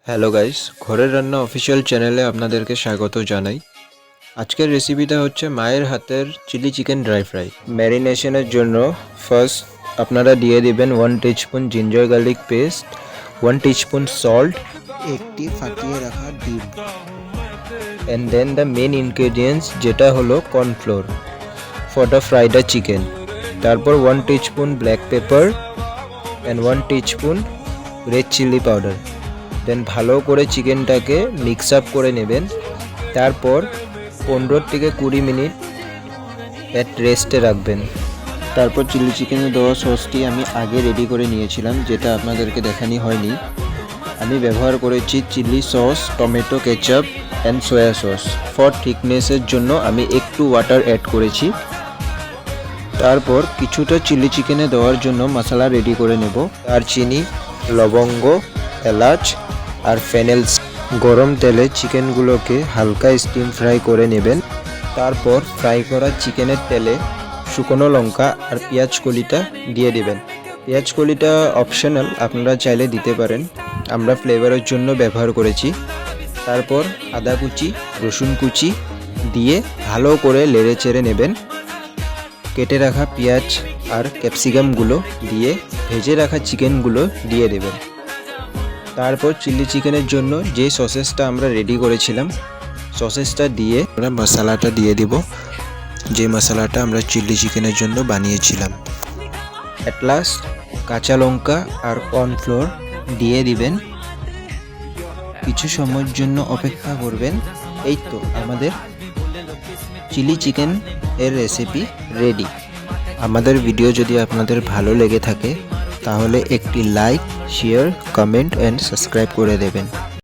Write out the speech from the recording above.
Hello guys, ঘরের রান্না official চ্যানেলে আপনাদেরকে স্বাগত জানাই। আজকের রেসিপিটা হচ্ছে মায়ের হাতের চিলি চিকেন ড্রাই ফ্রাই। ম্যারিনেশনের জন্য ফার্স্ট আপনারা দিয়ে দিবেন 1 teaspoon ginger garlic paste, 1 teaspoon salt, একটি ফাটিয়ে রাখা ডিম, and then the main ingredients যেটা হলো cornflour for the fried chicken. তারপর 1 teaspoon black pepper and 1 teaspoon red chilli powder. Then ভালো করে চিকেনটাকে মিক্স আপ করে নেবেন। তারপর 15 থেকে 20 মিনিট এট রেস্টে রাখবেন। তারপর চিলি চিকেনে দেওয়া সসটি আমি আগে রেডি করে নিয়েছিলাম, যেটা আপনাদেরকে দেখানি হয়নি। আমি ব্যবহার করেছি chilli sauce, tomato ketchup and soya sauce. For থিকনেসের জন্য আমি একটু ওয়াটার অ্যাড করেছি। তারপর কিছুটা চিলি চিকেনে দেওয়ার জন্য মশলা রেডি করে নেব। দারচিনি, লবঙ্গ, এলাচ আর ফেনেল। গরম তেলে চিকেনগুলোকে হালকা স্টিম ফ্রাই করে নেবেন। তারপর ফ্রাই করা চিকেনের তেলে শুকনো লঙ্কা আর পেঁয়াজ কলিটা দিয়ে দেবেন। পেঁয়াজ কলিটা অপশনাল, আপনারা চাইলে দিতে পারেন, আমরা ফ্লেভারের জন্য ব্যবহার করেছি। তারপর আদা কুচি, রসুন কুচি দিয়ে ভালো করে নেড়ে চেড়ে নেবেন। কেটে রাখা পেঁয়াজ আর ক্যাপসিকামগুলো দিয়ে ভেজে রাখা চিকেনগুলো দিয়ে দেবেন। তারপর চিলি চিকেনের জন্য যে সসেসটা আমরা রেডি করেছিলাম, সসেসটা দিয়ে আমরা মশলাটা দিয়ে দিব, যে মশলাটা আমরা চিলি চিকেনের জন্য বানিয়েছিলাম। অ্যাট লাস্ট কাঁচা লঙ্কা আর কর্নফ্লোর দিয়ে দিবেন। কিছু সময়ের জন্য অপেক্ষা করবেন। এই তো আমাদের চিলি চিকেন এর রেসিপি রেডি। আমাদের ভিডিও যদি আপনাদের ভালো লেগে থাকে তাহলে একটি like, share, comment and subscribe করে দেবেন।